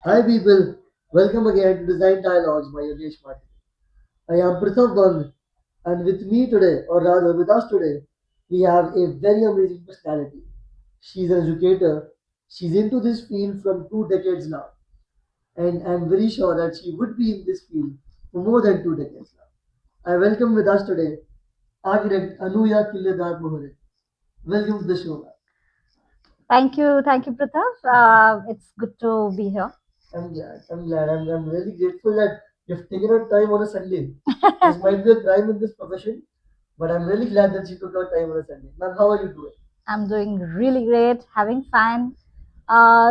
Hi people, welcome again to Design Dialogues by Yogesh Martin. I am Pritham Bang, and with me today, or rather with us today, we have a very amazing personality. She's an educator. She's into this field from 2 decades now, and I'm very sure that she would be in this field for more than 2 decades now. I welcome with us today architect Anuya Killedar Moharil. Welcome to the show, ma'am. Thank you, Pratap. It's good to be here. I'm really grateful that you've taken out time on a Sunday. This might be a crime in this profession, but I'm really glad that you took out time on a Sunday. Ma'am, how are you doing? I'm doing really great, having fun,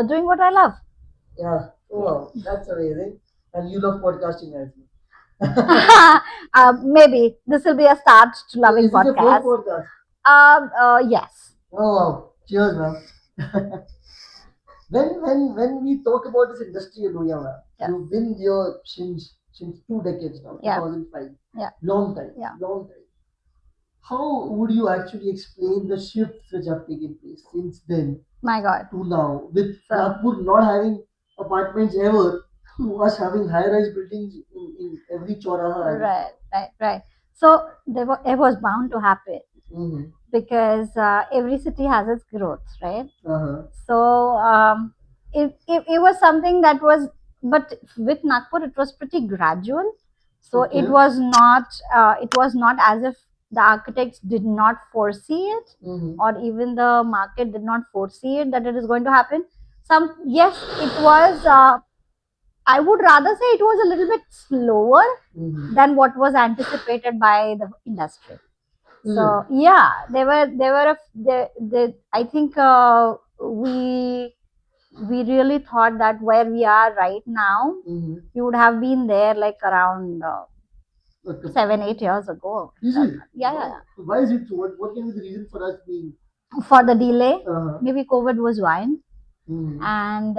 doing what I love. Yeah, oh, Yes. wow, that's amazing. And you love podcasting as well. Maybe this will be a start to So loving is this your first podcasts. podcast? Yes. Oh, wow. Cheers, ma'am. When we talk about this industry, Anuya, ma'am, Yeah. you've been here since 2 decades now, Yeah. 2005. Yeah. Long time, Yeah. long time. How would you actually explain the shifts which have taken place since then My God. to now, with So Nagpur not having apartments ever, to us having high-rise buildings in every choraha as of right, right. So it was bound to happen now? Mm-hmm. because every city has its growth, right? Uh-huh. So it was something that was, but with Nagpur, it was pretty gradual. So Okay. it was not as if the architects did not foresee it, Mm-hmm. or even the market did not foresee it that it is going to happen. Some yes, it was. I would rather say it was a little bit slower Mm-hmm. than what was anticipated by the industry. Is it? So yeah, I think we really thought that where we are right now, Mm-hmm. we would have been there like around Okay. 7-8 years ago. Is it? Yeah, Wow. So why is it so? What can be the reason for us being? for the delay, Uh-huh. maybe COVID was one, Mm-hmm. and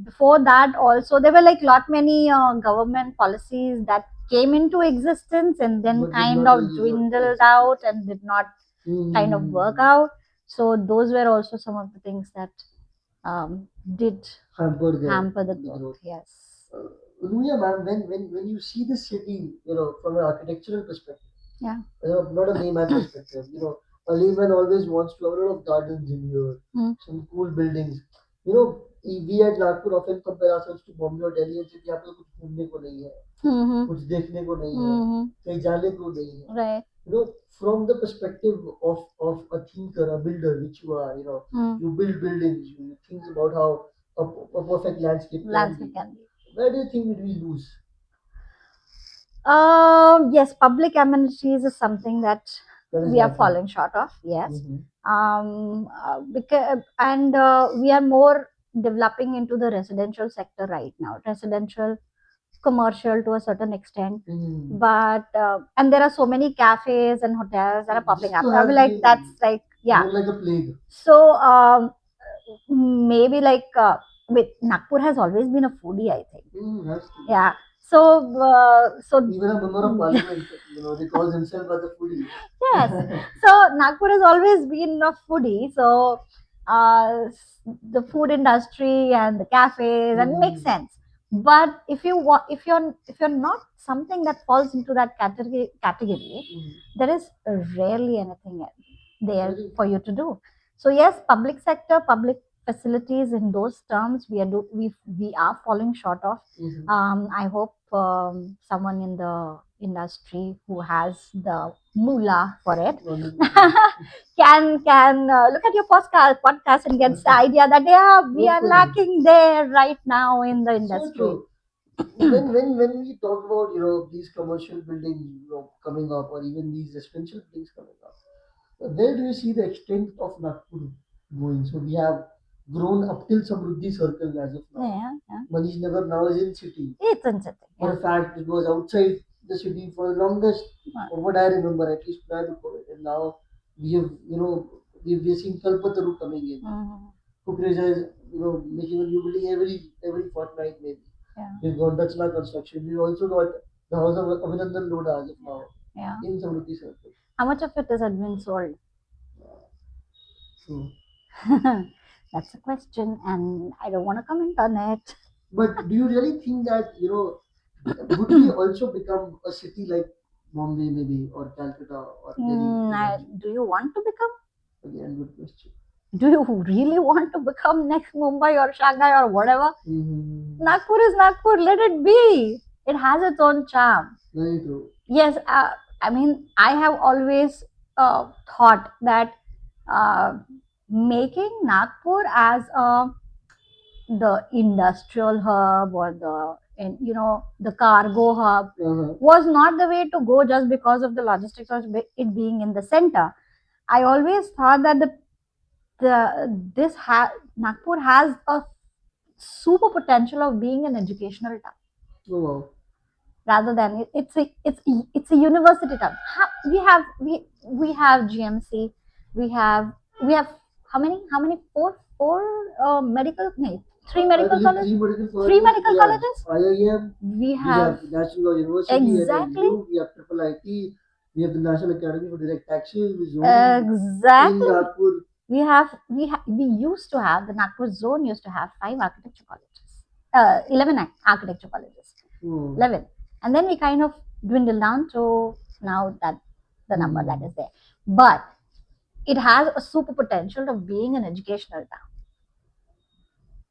before that also there were like lot many government policies that came into existence and then But did kind not of really work. dwindled Yes. out and did not kind of work Mm-hmm. out. So those were also some of the things that did Hamper hamper the the growth. growth. Yes. Anuya, ma'am, when you see the city, from an architectural perspective, Yeah. not a layman perspective, a layman always wants to have a lot of gardens in here, Mm. some cool buildings. We at Nagpur often compare ourselves to Bombay or Delhi and say यहाँ पे तो कुछ घूमने को नहीं है, Mm-hmm. कुछ देखने को नहीं है, Mm-hmm. कहीं जाने को नहीं है. Right. From the perspective of a thinker, a builder, which you are, Mm. you build buildings, you think about how a perfect landscape can Landscape be. can be. Where do you think did we lose? Yes, public amenities is something that That is we are lacking. falling short of. Yes. Mhm. Because and we are more developing into the residential sector right now. Residential, commercial to a certain extent, Mhm. but and there are so many cafes and hotels that are This popping up. too I mean, has like been that's like yeah. grown like a plague. So maybe like wait, Nagpur has always been a foodie, I think. Has to. Yeah. So Even a member of parliament, they call themselves as a foodie. yes. So Nagpur has always been a foodie. So the food industry and the cafes and makes sense. But if you're not something that falls into that category, there is rarely anything there for you to do. So yes, public sector, public facilities in those terms we are falling short of. I hope someone in the industry who has the moolah for it can look at your podcast and get the idea that yeah, we are Hopefully. lacking there right now in the So industry. true. When we talk about these commercial buildings coming up, or even these residential buildings coming up, where do you see the extent of Nagpur going? So we have grown up till Samruddhi Circle as of now. Yeah. Manish Nagar now is in city. It's insane. For Yeah. a fact, it was outside the city for the longest, of what I remember, at least prior to COVID. And now we have, we've seen Kalpataru coming in. Mhm. Kukreza is, making a new building every fortnight maybe. Yeah. We've got Dachna construction. We've also got the house of Abhinandan Lodha as of now Yeah. in Samruddhi Circle. How much of it has been sold? So That's a question, and I don't want to comment on it. But do you really think that, would we also become a city like Bombay maybe or Calcutta or Delhi eventually? Do you want to become? Again, good question. Do you really want to become next Mumbai or Shanghai or whatever? Nagpur is Nagpur. Let it be. It has its own charm. Very true. Yes, I mean, I have always thought that uh, making Nagpur as the industrial hub or the and the cargo hub was not the way to go just because of the logistics of it being in the center. I always thought that Nagpur has a super potential of being an educational town Oh, wow. rather than it's a university town. We have GMC, we have how many four medical no, three I medical believe colleges, three medical three colleges. medical We have colleges. IIM, We we have have National Law University at exactly NU, we have Triple IT, we have the National Academy for Direct Taxes, with zoning in exactly Nagpur. we used to have the Nagpur zone used to have 5 architecture colleges, 11 architecture colleges, 11, and then we kind of dwindled down to now that the number that is there, but it has a super potential of being an educational town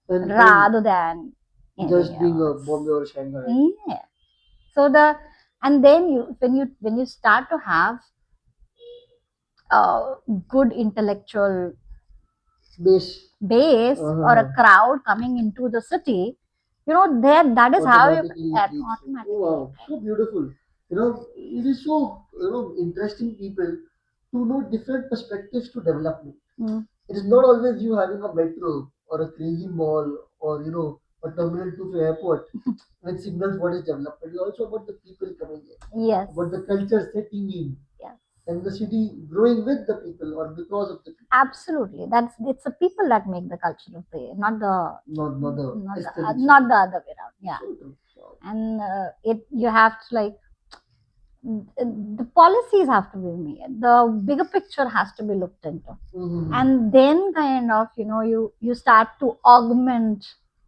And rather than just anything being a else. Bombay or Shanghai. Yeah. So and then when you start to have a good intellectual base or a crowd coming into the city, there that is how you Automatically it leads to. Oh automatically. wow, so beautiful. It is so interesting people to know different perspectives to development. Mm. It is not always you having a metro or a crazy mall or a terminal to the airport which signals what is development. It's also about the people coming in, Yes. about the culture setting in, Yes. and the city growing with the people or because of the people. Absolutely. It's the people that make the culture of the not the Not the not the, aesthetics. not the other way around. Yeah. So true. Wow. And it you have to like the policies have to be made, the bigger picture has to be looked into, and then kind of you start to augment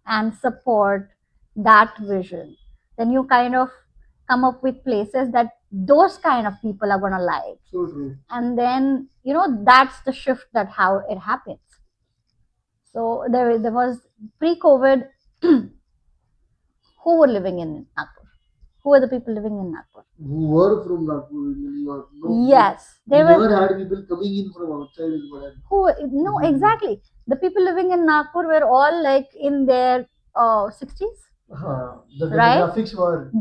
and support that vision. Then you kind of come up with places that those kind of people are going to like. So true. And then that's the shift that how it happens. So there was pre-COVID. Who were living in Nagpur? Who were the people living in Nagpur? Who were from Nagpur really or no? Yes, We they were. never had people coming in from outside as well. Who? No, exactly. The people living in Nagpur were all like in their 60s, The right?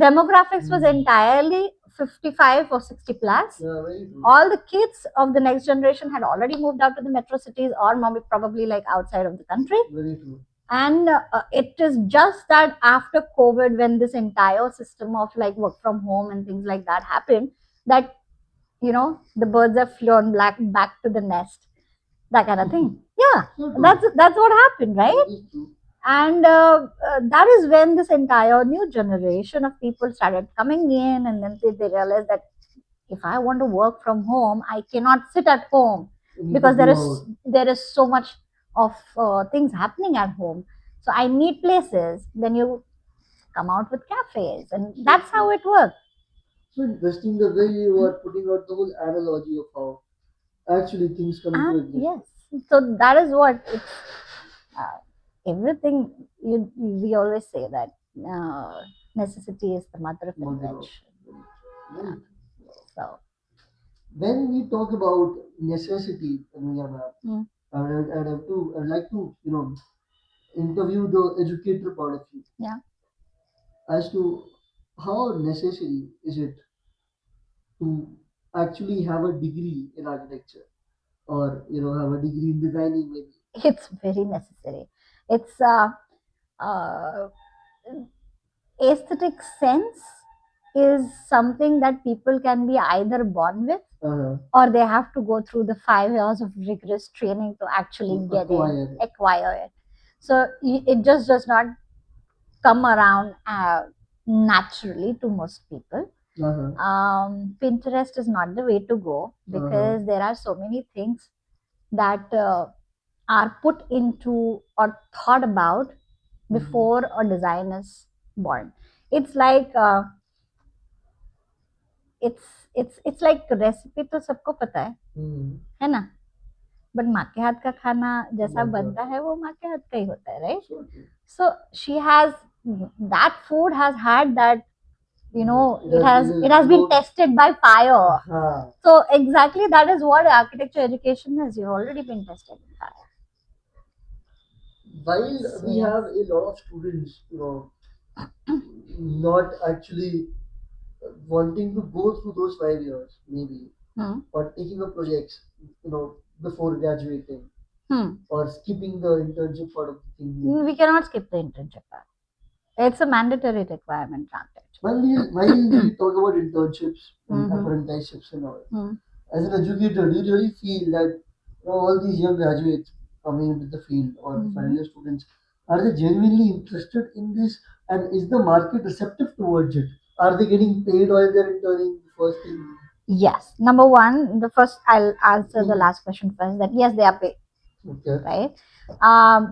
Demographics was entirely 55 or 60 plus. Yeah, very true. All the kids of the next generation had already moved out to the metro cities or probably like outside of the country. Very true. And it is just that after COVID, when this entire system of like work from home and things like that happened, that the birds have flown back to the nest, that kind of thing. Yeah, that's what happened, right? And that is when this entire new generation of people started coming in, and then they realized that if I want to work from home, I cannot sit at home because there is so much of things happening at home. So I need places. Then you come out with cafes, and that's how it works. So interesting the way you are putting out the whole analogy of how actually things come into existence. Yes. So that is what it's uh, everything. We always say that necessity is the mother of invention. Right. So When we talk about necessity, Anuya ma'am, I'd like to, interview the educator part of you. Yeah. As to how necessary is it to actually have a degree in architecture or have a degree in designing maybe. It's very necessary. It's uh, aesthetic sense is something that people can be either born with, or they have to go through the 5 years of rigorous training to actually acquire it. So it just does not come around naturally to most people. Pinterest is not the way to go because there are so many things that are put into or thought about before a design is born. It's like it's like recipe तो सबको पता है ना, but माँ के हाथ का खाना जैसा बनता है वो माँ के हाथ का ही होता है, right? So she has, that food has had that, you know, it has been tested by fire. So exactly that is what architecture education is. You've already been tested in fire. While we have a lot of students, not actually wanting to go through those 5 years, maybe, or taking up projects, before graduating, or skipping the internship part of the thing. We cannot skip the internship part. It's a mandatory requirement. While we talk about internships and apprenticeships and all, as an educator, do you really feel that all these young graduates coming into the field or the final year students, are they genuinely interested in this, and is the market receptive towards it? Are they getting paid while they're interning? First thing. Yes. Number one, the first I'll answer the last question first. That yes, they are paid. Okay. Right.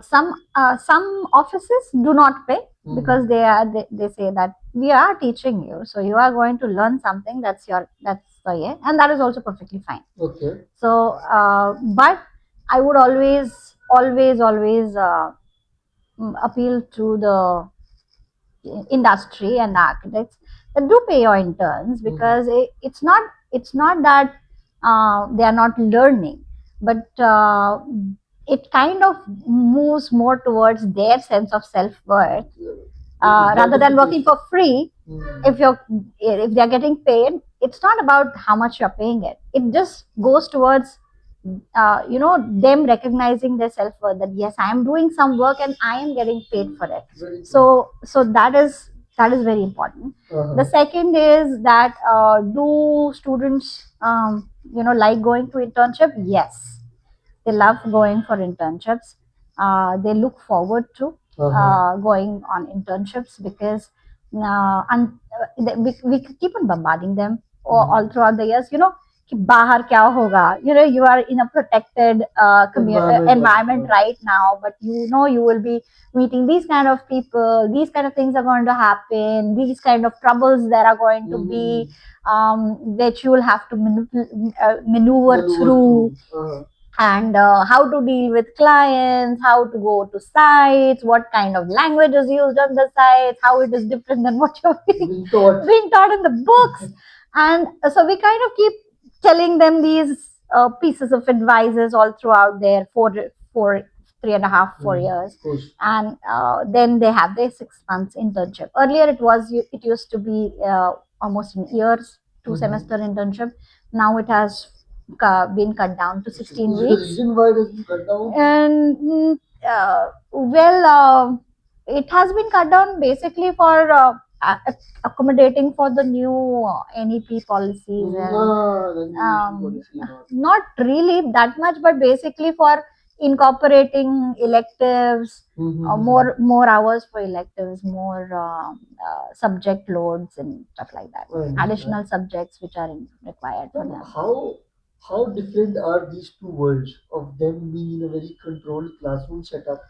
Some offices do not pay because they say that we are teaching you, so you are going to learn something. That's the yeah, and that is also perfectly fine. Okay. So, but I would always appeal to the industry and architects that do pay your interns, because it's not that they are not learning, but it kind of moves more towards their sense of self-worth, rather than working for free. If they're getting paid, it's not about how much you're paying it just goes towards them recognizing their self-worth, that yes, I am doing some work and I am getting paid for it. So that is very important. The second is that do students like going to internship? Yes, they love going for internships. They look forward to going on internships, because we keep on bombarding them all throughout the years. कि बाहर क्या होगा, you are in a protected environment right now, but you will be meeting these kind of people, these kind of things are going to happen, these kind of troubles that are going to be, that you will have to maneuver through. And how to deal with clients, how to go to sites, what kind of language is used on the sites, how it is different than what you're being taught in the books. And so we kind of keep telling them these pieces of advices all throughout their 3.5 4 years. And then they have their 6 months internship. Earlier it used to be almost in years, 2 semester internship. Now it has been cut down to 16 weeks. The reason why it has been cut down? And it has been cut down basically for accommodating for the new NEP policies, and not really that much, but basically for incorporating electives, more hours for electives, more subject loads and stuff like that, additional subjects which are required for them. How different are these two worlds of them being in a very controlled classroom setup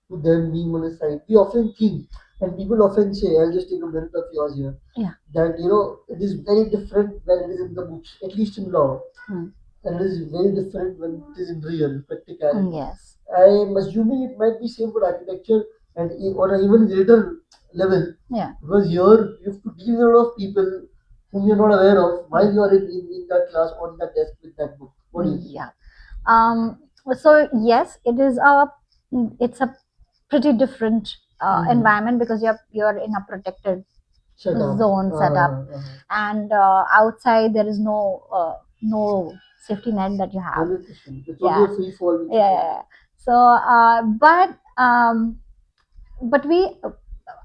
to them being on a side? We often think, and people often say, I'll just take a minute of yours here, that it is very different when it is in the books, at least in law, and it is very different when it is in real practicality. Yes. I'm assuming it might be same for architecture and on an even greater level. Yeah. Because here you have to deal with a lot of people whom you're not aware of while you are in that class on that desk with that book. What do you think? Yeah. So yes, it's a pretty different environment, because you're in a protected zone setup, and outside there is no safety net that you have. 100%. It's only a free fall. Yeah. So but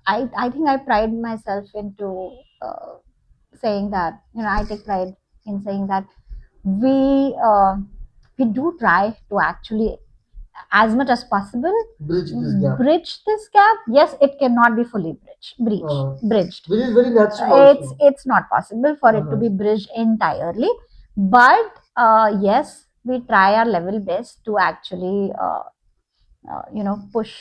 I think I pride myself into saying that, I take pride in saying that we we do try to actually, as much as possible, bridge this gap. Yes, it cannot be fully bridged. Which is very natural. It's not possible for it to be bridged entirely, but yes, we try our level best to actually push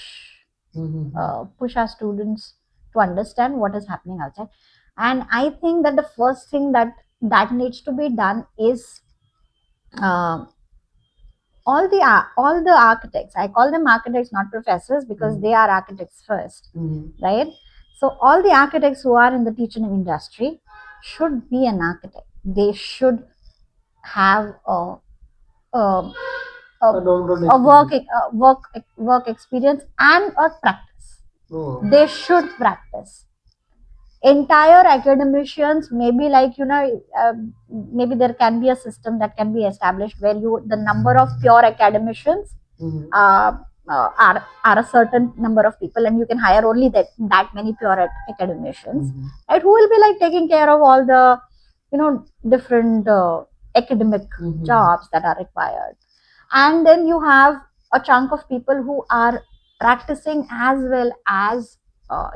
push our students to understand what is happening outside. And I think that the first thing that needs to be done is uh, all the architects, I call them architects, not professors, because they are architects first, right? So all the architects who are in the teaching industry should be an architect. They should have a, a, a work experience and a practice. They should practice. Entire academicians, maybe like maybe there can be a system that can be established where the number of pure academicians uh, are a certain number of people, and you can hire only that many pure academicians, right, who will be like taking care of all the different academic jobs that are required. And then you have a chunk of people who are practicing as well as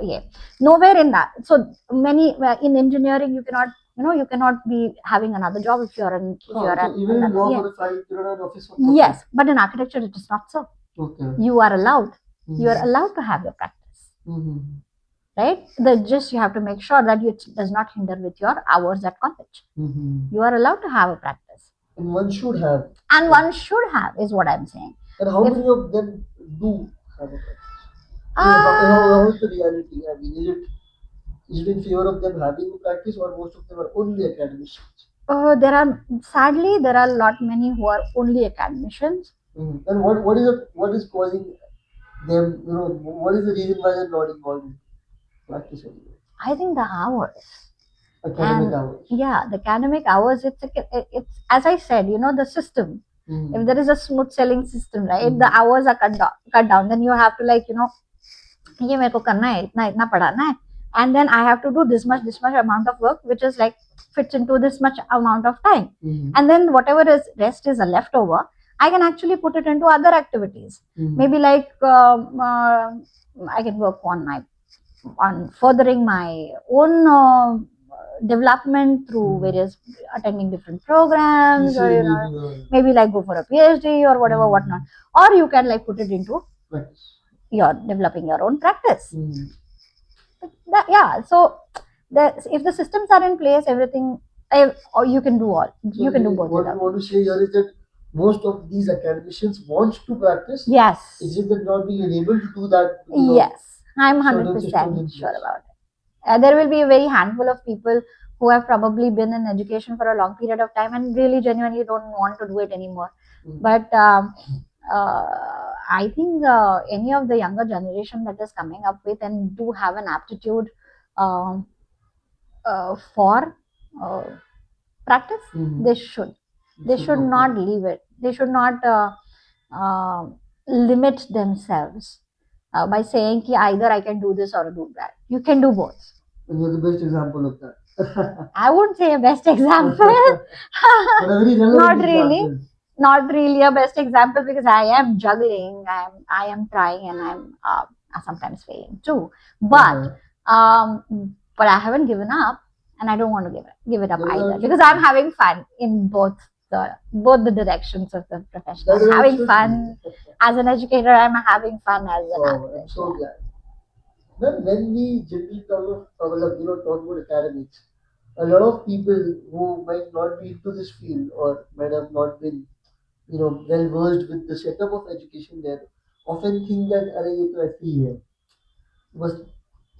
yeah, nowhere in that. So many in engineering, you cannot be having another job if you're an if you're so an even in another, law yeah. for a file, you're an office for Yes, but in architecture it is not so. Okay. You are allowed. You are allowed to have your practice, right? Just you have to make sure that it does not hinder with your hours at college. You are allowed to have a practice, And one should have. and one should have, is what I'm saying. And how many of them do have a practice? How is the reality? I mean, is it in favor of them having a practice, or most of them are only academicians? Sadly, there are a lot many who are only academicians. And what is causing them? What is the reason why they're not involved in practice anymore? I think the hours. Academic hours. Yeah, the academic hours. It's as I said, the system. If there is a smooth selling system, right, the hours are cut down. Then you have to ये मेरे को करना है, इतना इतना पढ़ाना है, and then I have to do this much amount of work, which is like fits into this much amount of time. And then whatever is rest is a leftover, I can actually put it into other activities. Maybe like I can work on furthering my own development through various attending different programs, or maybe like go for a PhD or whatever, whatnot. Or you can like put it into Practice. you're developing your own practice. Yeah, so if the systems are in place, everything, or you can do all. You can do both. What I want to say here is that most of these academicians want to practice. Yes. It's just that not being able to do that. Yes, I'm 100% sure about it. There will be a very handful of people who have probably been in education for a long period of time and really genuinely don't want to do it anymore. But I think any of the younger generation that is coming up with and do have an aptitude for practice, they should not leave it. They should not limit themselves by saying ki either I can do this or do that. You can do both. And you're the best example of that. I wouldn't say a best example. But a very Not relevant really. example. Not really a best example, because I am juggling. I am trying, and I'm sometimes failing too. But but I haven't given up, and I don't want to give it up either, because I'm having fun in both the directions of the profession. I'm having fun as an educator. I'm having fun as an architect. I'm so glad. Then when we generally talk about academics, a lot of people who might not be into this field or might have not been well versed with the setup of education there often think that अरे ये तो ऐसे ही है, बस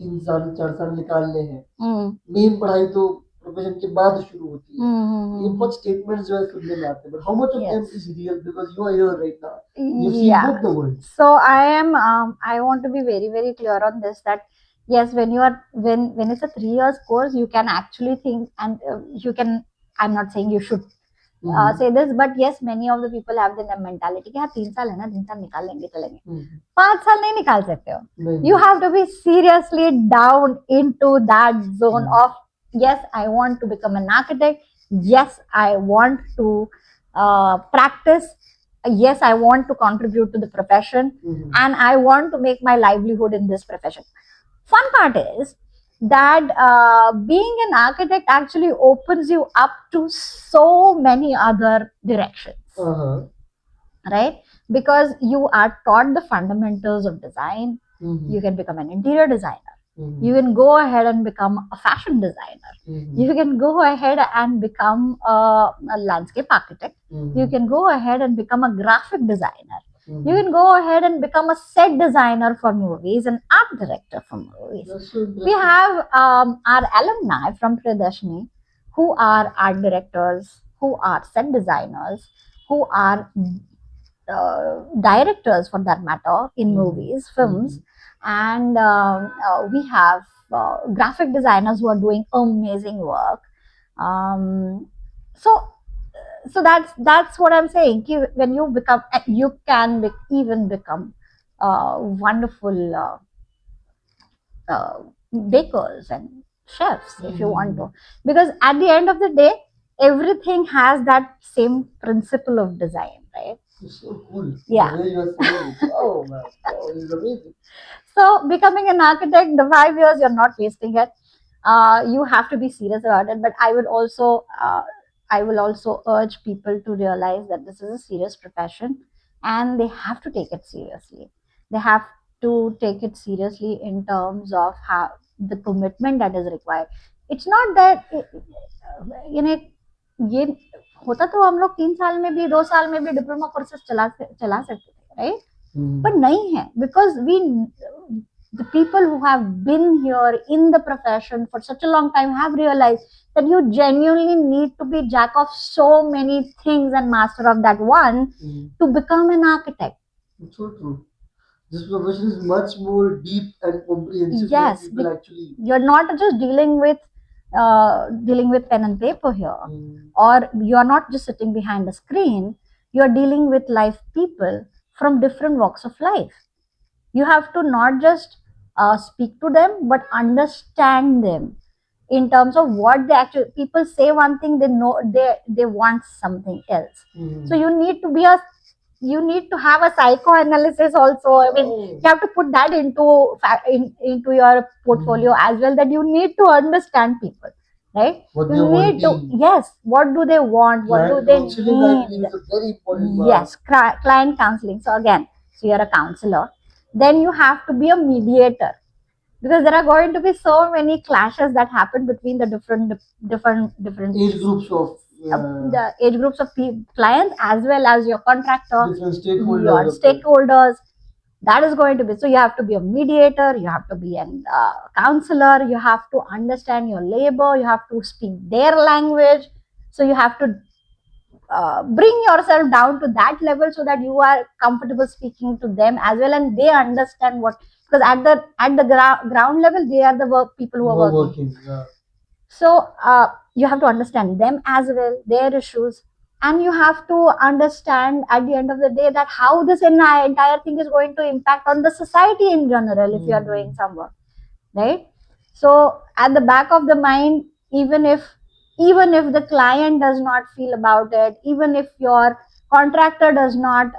3 साल 4 साल निकालने हैं, मेन पढ़ाई तो प्रोफेशन के बाद शुरू होती है. ये बहुत स्टेटमेंट्स जो है सुनने में आते हैं, but how much of them is real, because you are here right now, you've seen both the world. So I want to be very very clear on this, that yes, when it's a 3 years course, you can actually think, and you can, I'm not saying you should say this, but yes, many of the people have the mentality कि हाँ 3 साल है ना, 3 साल निकाल लेंगे चलेंगे, 5 साल नहीं निकाल सकते हो. You have to be seriously down into that zone of yes, I want to become an architect, yes, I want to practice, yes, I want to contribute to the profession, and I want to make my livelihood in this profession. Fun part is that being an architect actually opens you up to so many other directions, right? Because you are taught the fundamentals of design, You can become an interior designer. You can go ahead and become a fashion designer. You can go ahead and become a landscape architect. You can go ahead and become a graphic designer. You can go ahead and become a set designer for movies and art director for movies. We have our alumni from Pradarshini who are art directors, who are set designers, who are directors for that matter in movies, films, and we have graphic designers who are doing amazing work. Um, so that's what I'm saying. When you become, you can even become wonderful uh, bakers and chefs if you want to, because at the end of the day everything has that same principle of design, right? It's so cool. Yeah. The way you are saying it. Oh man, oh, this is amazing. So becoming an architect, the 5 years you're not wasting it. You have to be serious about it. But I will also urge people to realize that this is a serious profession, and they have to take it seriously. They have to take it seriously in terms of how the commitment that is required. It's not that you know ये होता तो हम लोग 3 साल में भी 2 साल में भी डिप्लोमा कोर्सेज चला सकते थे, right? But nahi hai, because the people who have been here in the profession for such a long time have realized that you genuinely need to be jack of so many things and master of that one to become an architect. It's so true. This profession is much more deep and comprehensive Yes, than people actually. You're not just dealing with pen and paper here, or you are not just sitting behind a screen. You are dealing with live people from different walks of life. You have to not just speak to them but understand them in terms of what they actually, people say one thing, they know they want something else. So you need to have a psychoanalysis also. I mean, you have to put that into your portfolio as well, that you need to understand people, right? What You they need to, wanting. yes, what do they want, what do Client they counseling, I believe, need. is a very important part. Yes, client counseling. So again, so you're a counselor, then you have to be a mediator, because there are going to be so many clashes that happen between the different Age groups of the age groups of clients, as well as your contractor, different stakeholders. your stakeholders. That is going to be, so you have to be a mediator, you have to be a counselor, you have to understand your labor, you have to speak their language. So you have to bring yourself down to that level so that you are comfortable speaking to them as well, and they understand what, because at the ground level they are the people who are working. Yeah. So you have to understand them as well, their issues, and you have to understand at the end of the day that how this entire thing is going to impact on the society in general if you are doing some work, right? So at the back of the mind, even if the client does not feel about it, even if your contractor does not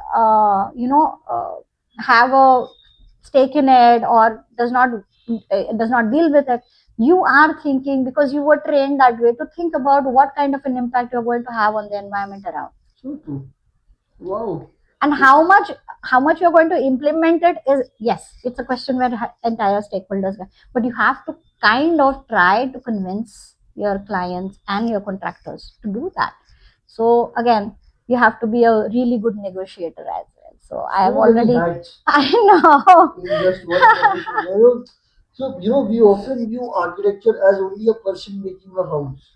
have a stake in it, or does not deal with it, you are thinking, because you were trained that way, to think about what kind of an impact you're going to have on the environment around. So true. Wow. And how much you're going to implement it is, yes, it's a question where entire stakeholders, but you have to kind of try to convince your clients and your contractors to do that. So again, you have to be a really good negotiator as well. So I have already I know. In just one profession. So we often view architecture as only a person making a house,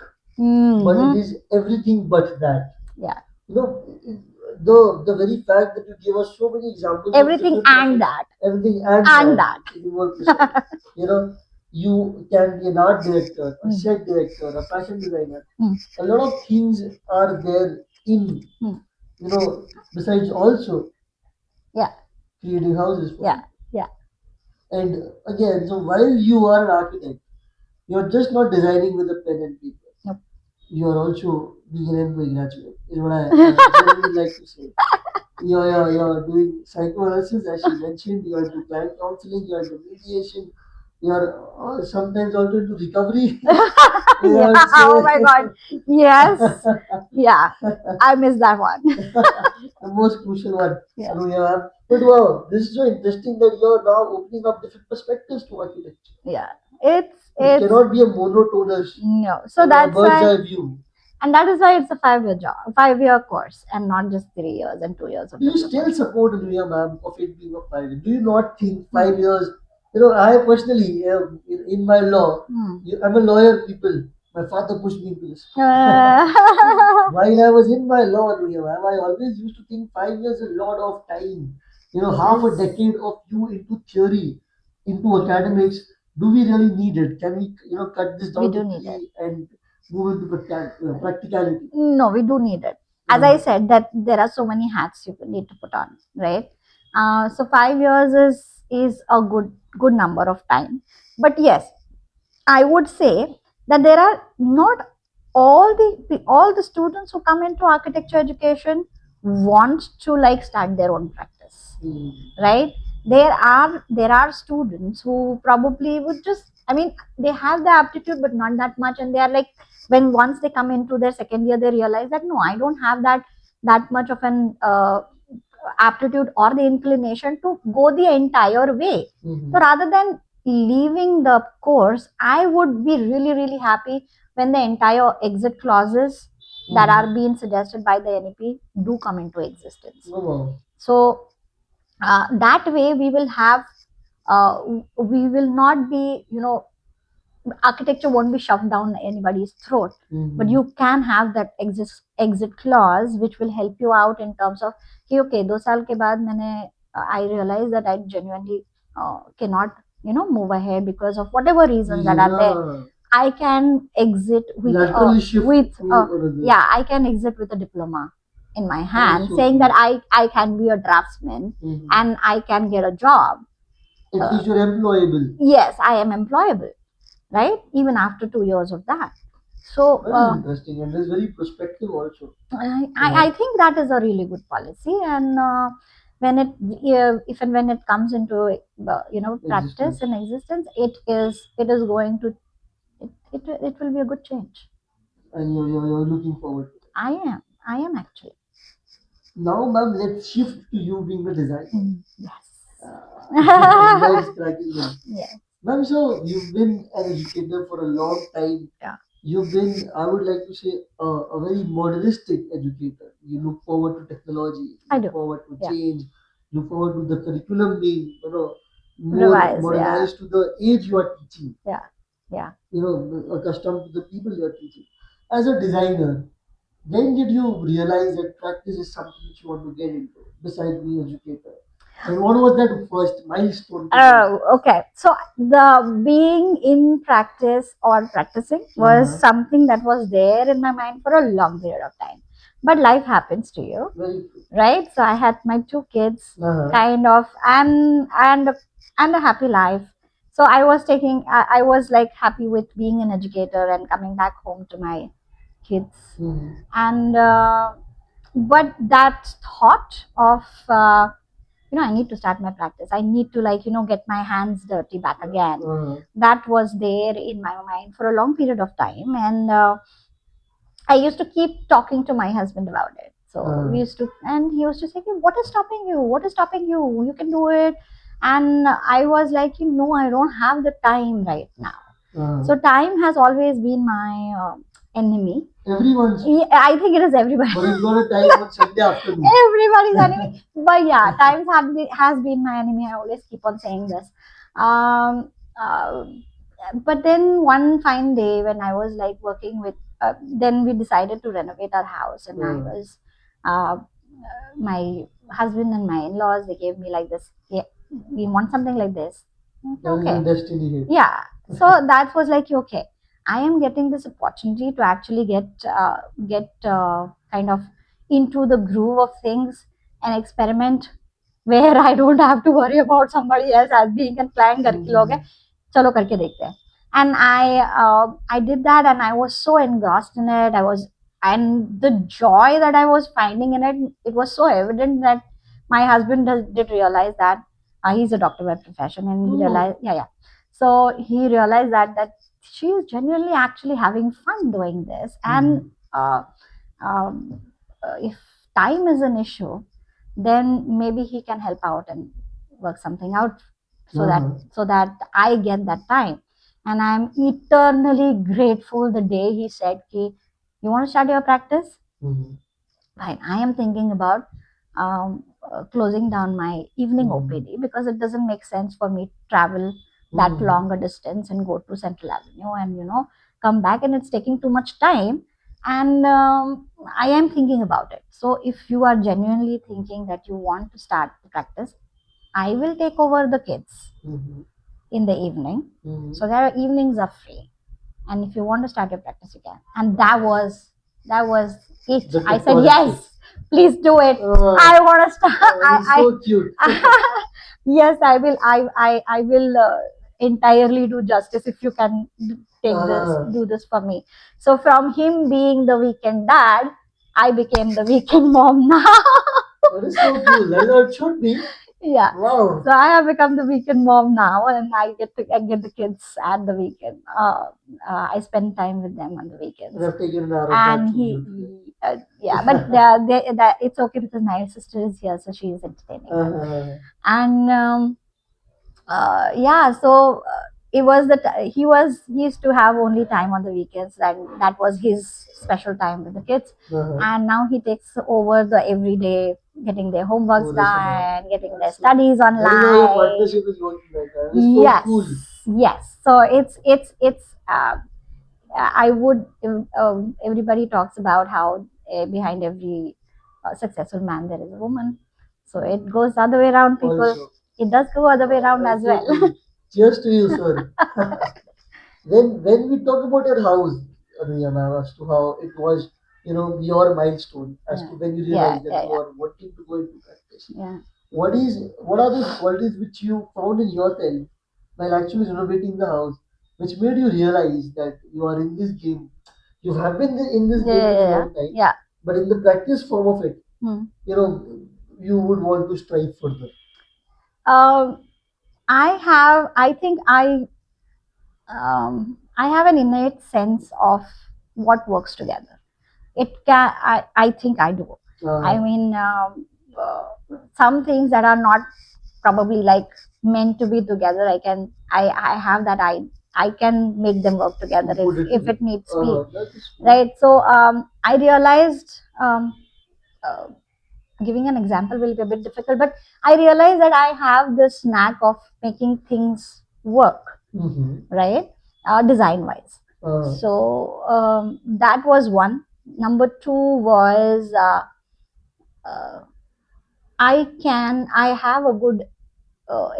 but it is everything but that. Yeah. The very fact that you gave us so many examples of Everything different and that. everything And that. if you were to say, you can be an art director, a set director, a fashion designer. A lot of things are there in besides also Yeah. creating houses for Yeah. people. Yeah. And again, so while you are an architect, you're just not designing with a pen and paper. Nope. You are also being an MBA graduate, is what I generally like to say. You're doing psychoanalysis, as she mentioned, you're into client counseling, you're into mediation, you're sometimes also into recovery. Yeah. would Oh my God. Yes. say. Yeah. I missed that one. The most crucial one. Yeah. Anuya, ma'am. But wow, this is so interesting that you're now opening up different perspectives to architecture. Yeah. It It it's cannot be a monotonous, no. So a that's bird's why, eye view. and that is why it's a 5 year job, 5 year course, and not just 3 years and 2 years of Do you diploma. still support Anuya, ma'am, of it being a 5 years? Do you not think Hmm. 5 years? I personally, in my law, Hmm. I'm a lawyer, people. My father pushed me into this. Uh, While I was in my law, Anuya, ma'am, I always used to think 5 years is a lot of time. it Half a is. decade of you into theory, into academics. Do we really need it? Can we, cut this We down do to need it. three and move into practicality? No, we do need it. As I Uh, said, that there are so many hats you need to put on, right? So 5 years is a good number of time. But yes, I would say that there are not all the students who come into architecture education want to like start their own practice, mm, right? There are students who probably would just, I mean, they have the aptitude but not that much, and they are like, when once they come into their second year, they realize that no, I don't have that much of an aptitude or the inclination to go the entire way. mhm. So rather than leaving the course, I would be really, really happy when the entire exit clauses that are being suggested by the NEP do come into existence. Oh, wow. So that way uh, we will not be, architecture won't be shoved down anybody's throat, but you can have that exit clause which will help you out in terms of कि okay 2 साल के बाद मैंने I realize that I genuinely cannot move ahead because of whatever reasons that are there. Yeah. I can exit Laterally shift with to another. yeah, I can exit with a diploma in my That is hand, so saying cool. that I can be a draftsman Mhm. and I can get a job. At least you're employable. Yes, I am employable, right? Even after 2 years of that. So That is interesting and it's very prospective also. I think that is a really good policy, and when it if and when it comes into practice Existence. and existence, it is going to it will be a good change. And you're looking forward to it. I am actually. Now, ma'am, let's shift to you being a designer. Yes. Nice cracking one. Yes. Ma'am, so you've been an educator for a long time. Yeah. You've been, I would like to say, a very modernistic educator. You look forward to technology, I look do. forward to Yeah. change, look forward to the curriculum being, more Revise. Yeah. modernized to the age you are teaching, Yeah. Yeah. accustomed to the people you are teaching. As a designer, when did you realize that practice is something which you want to get into, besides being educator? And what was that first milestone to get? Oh, okay. So the being in practice or practicing was something that was there in my mind for a long period of time. But life happens to you, Very true. right? So I had my two kids, Uh-huh. kind of, and a happy life. So I was like happy with being an educator and coming back home to my kids, and but that thought of I need to start my practice, I need to like get my hands dirty back again, that was there in my mind for a long period of time, and I used to keep talking to my husband about it. So we used to, and he used to say, "What is stopping you? What is stopping you? You can do it." And I was like, I don't have the time right now. So time has always been my enemy. Everyone's. I think it is everybody. But it's got a time on Sunday afternoon. Everybody's enemy. But yeah, times has been my enemy. I always keep on saying this. Um, uh, but then one fine day when I was like working with, then we decided to renovate our house, and I was, my husband and my in-laws, they gave me like this. Yeah, we want something like this. Okay. Destiny here. Yeah. So that was like okay. I am getting this opportunity to actually get kind of into the groove of things and experiment where I don't have to worry about somebody else as being a client घर के लोग हैं चलो करके देखते हैं and I did that and I was so engrossed in it. I was, and the joy that I was finding in it was so evident that my husband did realize that he's a doctor by profession, and he realized, yeah, yeah. So he realized that she is genuinely actually having fun doing this. And um, if time is an issue, then maybe he can help out and work something out, so that I get that time. And I'm eternally grateful the day he said, "Ki, you want to start your practice?" Fine. I am thinking about closing down my evening OPD, because it doesn't make sense for me to travel that longer distance and go to Central Avenue and come back, and it's taking too much time. And I am thinking about it. So if you are genuinely thinking that you want to start the practice, I will take over the kids in the evening. So their evenings are free, and if you want to start your practice, you can. And that was it. I said yes, please do it. I want to start. So cute. Yes, I will. I will entirely do justice if you can take this, do this for me. So from him being the weekend dad, I became the weekend mom now. That is so cool. That is how it should be. Yeah. Wow. So I have become the weekend mom now, and I get the kids at the weekend. I spend time with them on the weekends. And I've taken an hour of and that yeah, but it's okay because my sister is here, so she is entertaining them. And yeah, so it was that he used to have only time on the weekends, and that was his special time with the kids. And now he takes over the everyday, getting their homeworks done, getting their studies online. Partnership is working like that. It's so yes, cool. Yes. So it's I would everybody talks about how behind every successful man there is a woman. So it goes the other way around, people. Also, it does go other way around as well. Cheers to you, sir. When we talk about your house, Anuya ma'am, as to how it was, your milestone, as to when you realized that you are wanting to go into practice. Yeah. What are those qualities which you found in yourself while actually renovating the house, which made you realize that you are in this game? You have been in this game for a long time, yeah. But in the practice form of it, you know, you would want to strive further. Um, I think I have an innate sense of what works together. I think I do. I mean, some things that are not probably like meant to be together, I have that I can make them work together if it needs be. Right. So I realized, uh, giving an example will be a bit difficult, but I realized that I have this knack of making things work, right? Design wise. So that was one. Number two was uh, I have a good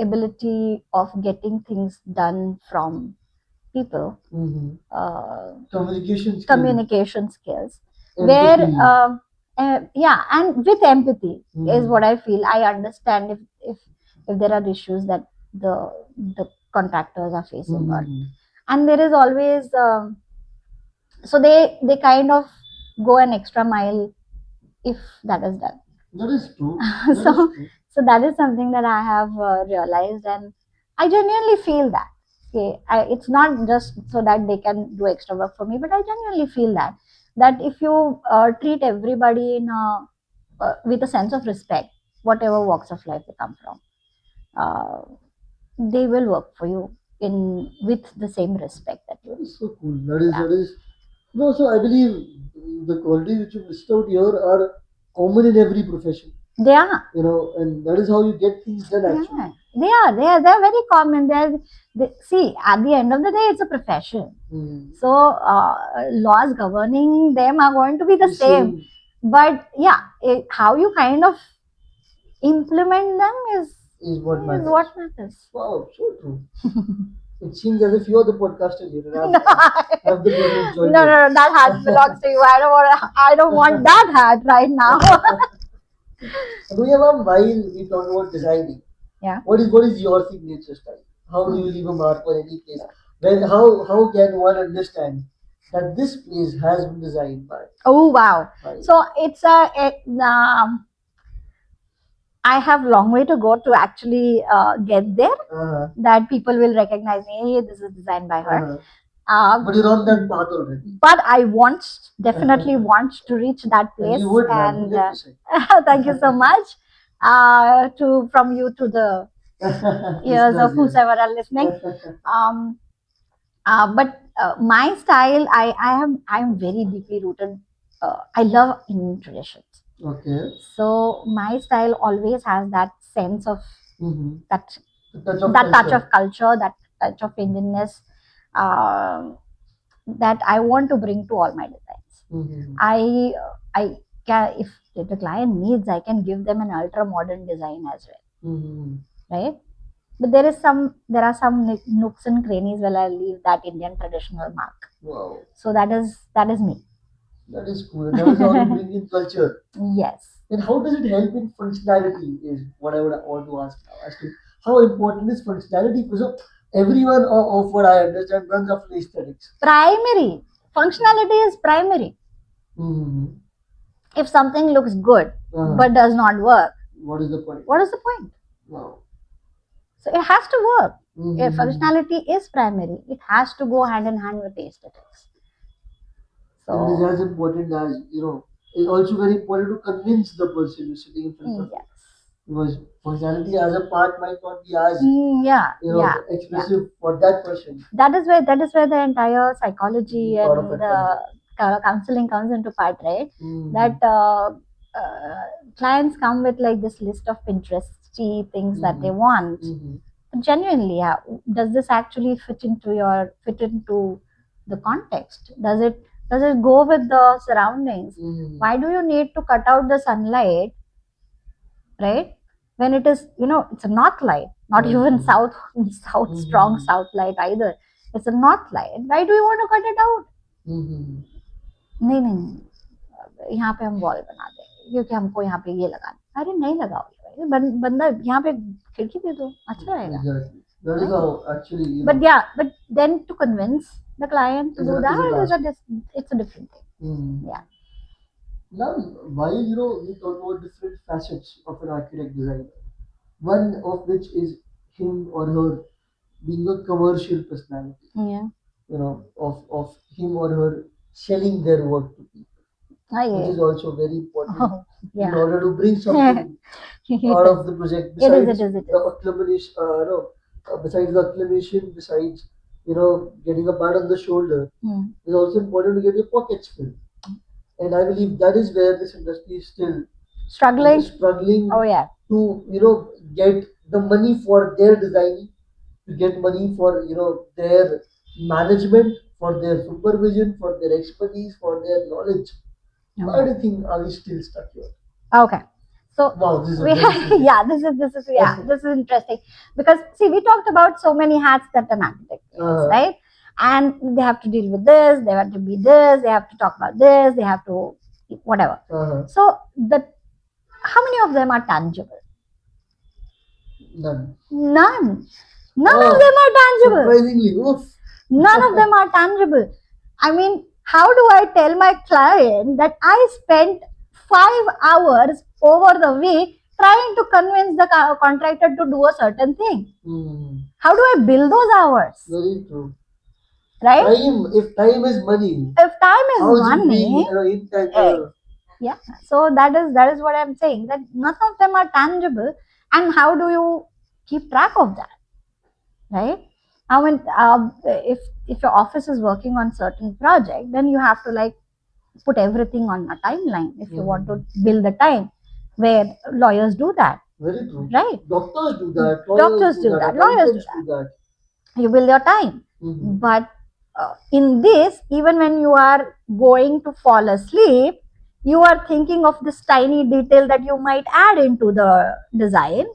ability of getting things done from people. Communication skills, where yeah, and with empathy is what I feel. I understand if there are issues that the contractors are facing, and there is always so they kind of go an extra mile if that is done. That is true. So is true. So that is something that I have realized, and I genuinely feel that. Okay, it's not just so that they can do extra work for me, but I genuinely feel that if you treat everybody with a sense of respect, whatever walks of life they come from, uh, they will work for you in with the same respect that you. That is so cool. That is no. So I believe the qualities which you listed out here are common in every profession. They are. And that is how you get things done. Actually, yeah. They are very common. See, at the end of the day, it's a profession. So laws governing them are going to be the same. But yeah, how you kind of implement them is what matters. Is what matters. Wow, so true. It seems as if you're the podcaster here. And have the privilege join no, that hat belongs to you. I don't want that hat right now. Anuya ma'am, while we talk about designing, yeah, what is your signature style? How do you leave a mark on any place? How can one understand that this place has been designed by? Oh wow! So it's I have long way to go to actually get there. That people will recognize me. Hey, this is designed by her. But you're on that path already. But I want, definitely want to reach that And place. you would, man. And 100%. thank you so much to from you to the ears of Listeners, whosoever are listening. Um, but my style, I am very deeply rooted. I love Indian traditions. Okay. So my style always has that sense of that The touch of that touch culture. of culture, that touch of Indianness, that I want to bring to all my designs. I can, if the client needs, I can give them an ultra modern design as well, right? But there are some nooks and crannies where I leave that Indian traditional mark. Wow. So that is me. That is cool. That is how you bring in culture. Yes. And how does it help in functionality is what I would want to ask now as to how important is functionality? Because everyone of what I understand runs after aesthetics. Primary. Functionality is primary. If something looks good but does not work, what is the point? What is the point? Wow. So it has to work. If functionality is primary, it has to go hand in hand with the aesthetics. So, and it is as important as, it's also very important to convince the person who's sitting in front of you. Because functionality as a part might not be as expressive for that person. That is where the entire psychology and the counseling comes into part, right? That clients come with like this list of Pinteresty things that they want. Genuinely, yeah. Does this actually fit into the context? Does it go with the surroundings? Why do you need to cut out the sunlight, right? When it is, it's a north light, not even south strong south light either. It's a north light. Why do you want to cut it out? नहीं नहीं नहीं, यहाँ पे हम wall बना देंगे क्योंकि हमको यहाँ पे ये लगाना। अरे नहीं लगाओ, बंदा यहाँ पे खिड़की दे दो, अच्छा रहेगा। That is how actually. But then to convince the client to do that it's a different thing. Yeah. Now, while we talk about different facets of an architect designer, one of which is him or her being a commercial personality. Yeah. Of him or her selling their work to people, which is also very important in order to bring something out of the project. Besides the acclamation, besides the acclamation, besides getting a pat on the shoulder, it's also important to get your pockets filled. And I believe that is where this industry is still struggling. Oh yeah. To get the money for their designing, to get money for their management, for their supervision, for their expertise, for their knowledge. Why do you think are we still stuck here? Okay. So wow, this is this is interesting because see, we talked about so many hats that an architect wears, right? And they have to deal with this, they have to be this, they have to talk about this, they have to whatever. So how many of them are tangible? None. None of them are tangible. Surprisingly, oof. None of them are tangible. I mean, how do I tell my client that I spent 5 hours over the week trying to convince the contractor to do a certain thing? How do I bill those hours? Very true. Right? If time is money. If time is money. Yeah. So that is what I'm saying, that none of them are tangible, and how do you keep track of that, right? I mean, if your office is working on certain project, then you have to like put everything on a timeline if you want to bill the time, where lawyers do that. Very true. Right? Doctors do that. Doctors do that. Lawyers do that. You bill your time. But in this, even when you are going to fall asleep, you are thinking of this tiny detail that you might add into the design.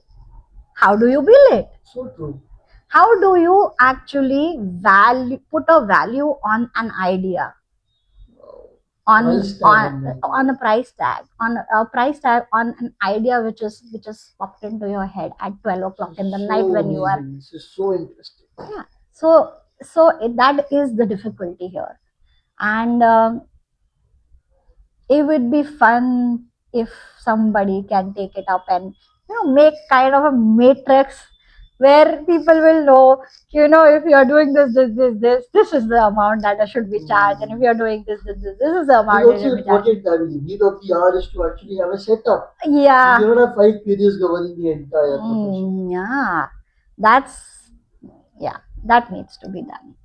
How do you bill it? So true. How do you actually put a value on an idea? On a price tag, on an idea which is popped into your head at 12 o'clock in the night when you are. This is so interesting. Yeah. So that is the difficulty here, and it would be fun if somebody can take it up and make kind of a matrix where people will know, if you are doing this is the amount that should be charged, and if you are doing this is the It's amount that also should be charged. important that the need of the hour is to actually have a setup. You Yeah. cannot have five periods governing the entire profession. Yeah, that's yeah, that needs to be done.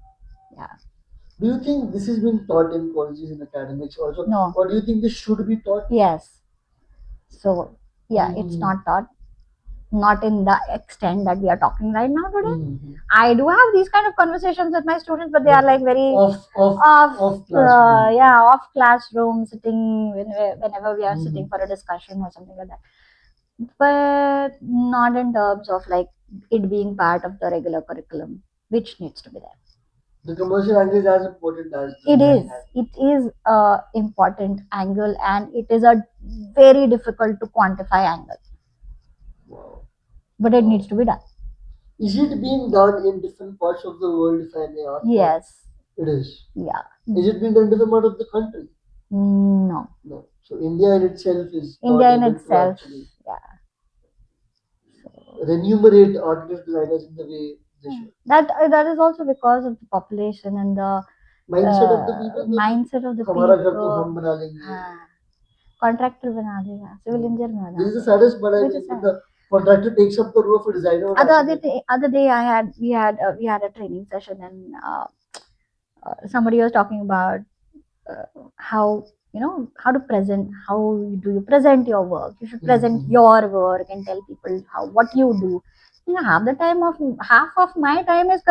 Yeah. Do you think this is being taught in colleges and academics also, No. or do you think this should be taught? Yes. So yeah, it's Mm. not taught, not in the extent that we are talking right now today. Mhm. I do have these kind of conversations with my students, but they are like very Off classroom. yeah, off classroom, sitting whenever we are sitting Mhm. for a discussion or something like that. But not in terms of like it being part of the regular curriculum, which needs to be there. The commercial angle is as important as the It design is. angle. It is a important angle, and it is a very difficult to quantify angle, Wow. but it needs to be done. Is it being done in different parts of the world, if I may ask? Yes. It is. Yeah. Is it being done in different part of the country? No. No. So India in itself is not India in able to itself. actually Yeah. remunerate architect designers in the way they should. That is also because of the population and the Mindset of the people. mindset of the हमारा घर तो people. हम बना लेंगे. Contractor बना देगा, civil engineer बना This is the देगा. saddest part. I Which mean, is when sad. the contractor takes up the role of a designer. Or Other day we had a training session, and somebody was talking about how how to present, how do you present your work. You should present your work and tell people what you do. Half of my time is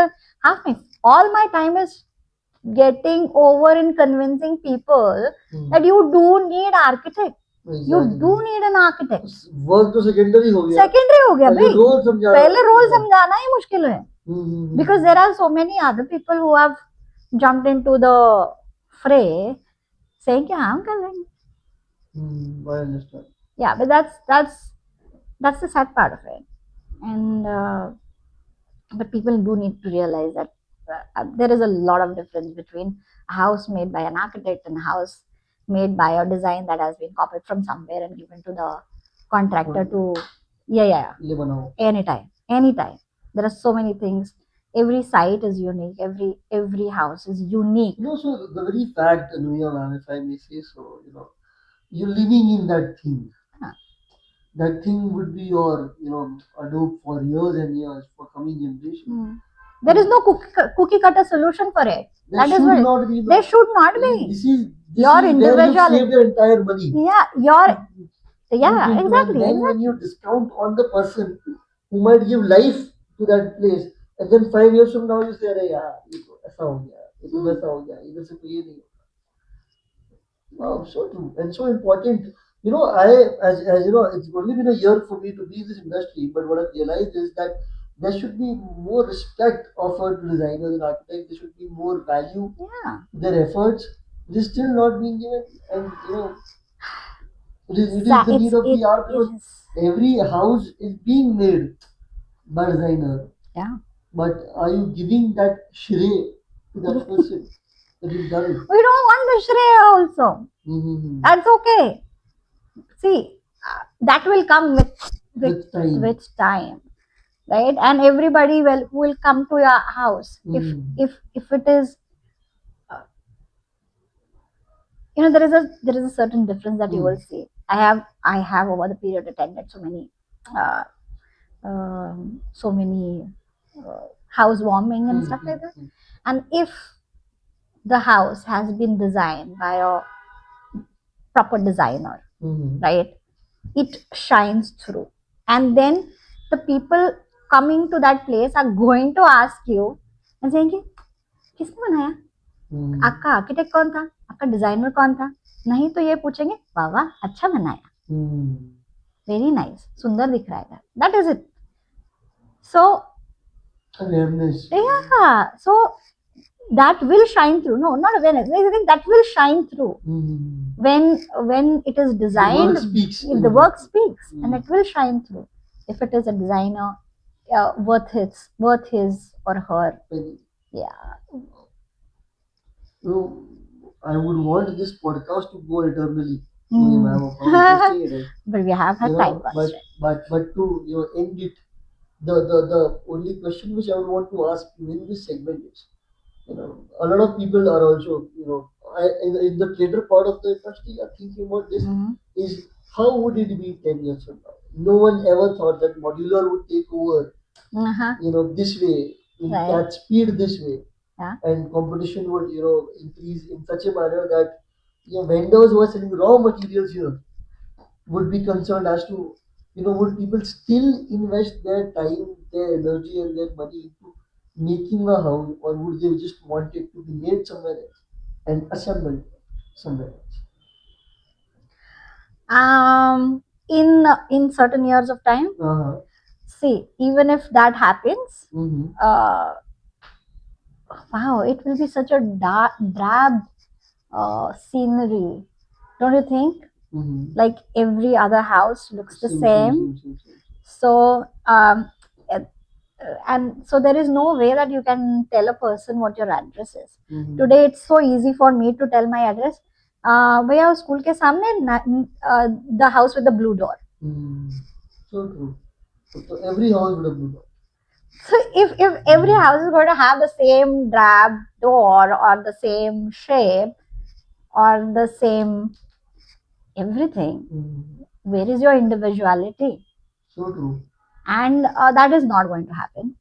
half my all my time is getting over in convincing people that you do need architect. You do need an architect. Work तो secondary हो गया. Secondary हो गया भाई. Role समझाना. पहले role समझाना ही मुश्किल है. Because there are so many other people who have jumped into the fray saying कि हाँ हम कर लेंगे. I understand. Yeah, but that's the sad part of it. And but people do need to realize that there is a lot of difference between a house made by an architect and a house made by a design that has been copied from somewhere and given to the contractor to yeah anytime. There are so many things. Every site is unique. Every house is unique. So the very fact, Anuya, ma'am, if I may say so, you're living in that thing. That thing would be your, adobe for years and years for coming generation. There is no cookie cutter solution for it. There should not be. There should not be. This is Your where you individuality. save your entire money. Exactly. And then when you discount on the person who might give life to that place, and then 5 years from now you say, "अरे यार, ये तो ऐसा हो गया, ये तो वैसा हो गया, इधर से तो ये नहीं." Wow, so true and so important. As you know, it's only been a year for me to be in this industry, but what I've realized is that there should be more respect offered to designers and architects. There should be more value to their efforts. It is still not being given, and it is the need of the hour because every house is being made by a designer. Yeah. But are you giving that shray to that person that you've done it? We don't want the shray also. That's okay. See, that will come with time, right? And everybody will come to your house if it is. There is a certain difference that you will see. I have over the period attended uh, so many housewarming and stuff like that. And if the house has been designed by a proper designer, right? It shines through, and then the people coming to that place are going to ask you and saying, किसने बनाया? आपका architect कौन था? आपका designer कौन था? नहीं तो ये पूछेंगे, वाह वाह अच्छा बनाया, वेरी नाइस, सुंदर दिख रहा है. That is it. So so that will shine through. No, not awareness. I think that will shine through when it is designed. The work speaks, and it will shine through. If it is a designer worth his or her, yeah. I would want this podcast to go eternally. But we have had time. But to end it The only question which I would want to ask you in this segment is, a lot of people are also, in the later part of the industry are thinking about this, is how would it be 10 years from now? No one ever thought that modular would take over, this way, in Right. catch speed this way, Yeah. and competition would, increase in such a manner that, vendors who are selling raw materials here would be concerned as to, would people still invest their time, their energy, and their money into making a house, or would they just want it to be made somewhere else and assembled somewhere else? In certain years of time, see, even if that happens, wow, it will be such a drab scenery, don't you think? Like every other house looks the same. So and so there is no way that you can tell a person what your address is. Today it's so easy for me to tell my address. भैया school के सामने the house with the blue door. So true. So every house would have blue. So if every house is going to have the same drab door or the same shape or the same everything, where is your individuality? So true. And that is not going to happen.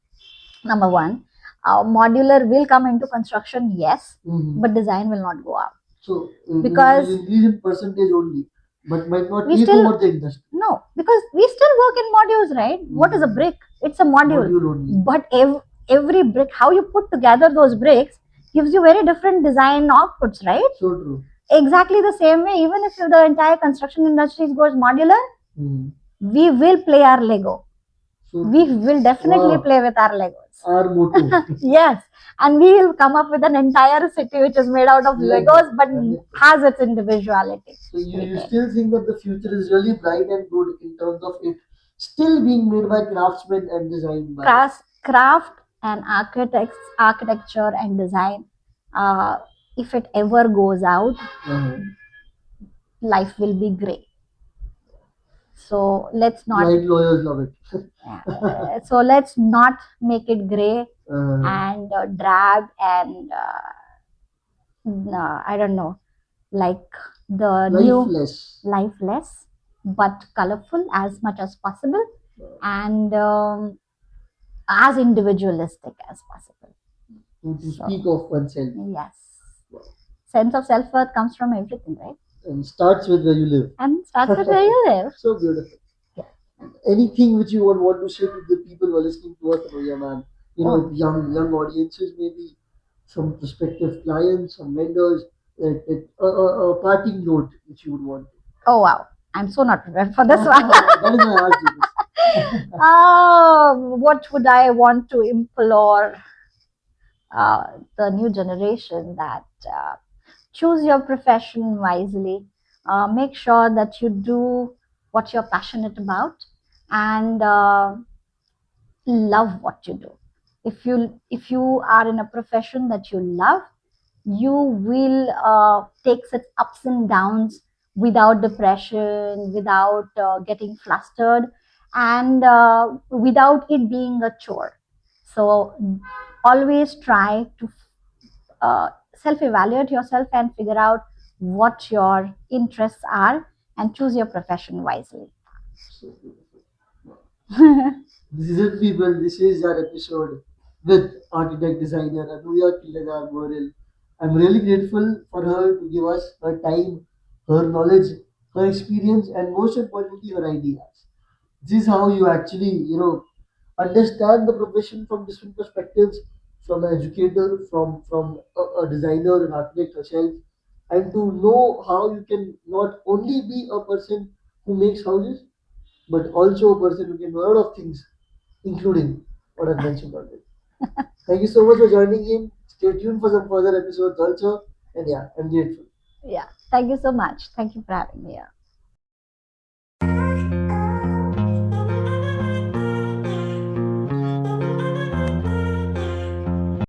Number one, modular will come into construction, yes, but design will not go up. So Because will increase in percentage only, but might not we take still over the industry. no, because we still work in modules, right? What is a brick? It's a module. Module only. But every brick, how you put together those bricks, gives you very different design outputs, right? So true. Exactly the same way, even if the entire construction industry goes modular, we will play our Lego. So we will definitely play with our Legos. Our motto. Yes, and we will come up with an entire city which is made out of Legos but has its individuality. So you still think that the future is really bright and good in terms of it still being made by craftsmen and designed by craft and architecture and design. If it ever goes out, life will be great. So let's not. White lawyers love it. So let's not make it gray and drab and I don't know, like the lifeless. Lifeless, but colorful as much as possible, and as individualistic as possible. To speak of oneself. Yes. Sense of self-worth comes from everything, right? And starts with where you live. And starts with where you live. So beautiful. Anything which you would want to say to the people who are listening to us, Anuya, man? Young audiences, maybe some prospective clients, some vendors, a parting note which you would want. Oh wow, I'm so not prepared for this one. That is why I asked you this. What would I want to implore the new generation? That choose your profession wisely. Make sure that you do what you're passionate about, and love what you do. If you are in a profession that you love, you will take such ups and downs without depression, without getting flustered, and without it being a chore. So always try to self-evaluate yourself and figure out what your interests are and choose your profession wisely. This is it, people. This is our episode with architect designer Anuya Killedar Moharil. I'm really grateful for her to give us her time, her knowledge, her experience, and most importantly, her ideas. This is how you actually, understand the profession from different perspectives, from an educator, from a designer, an architect herself, and to know how you can not only be a person who makes houses, but also a person who can know a lot of things, including what I've mentioned already. Thank you so much for joining in. Stay tuned for some further episodes also. And yeah, I'm grateful. Yeah, thank you so much. Thank you for having me here.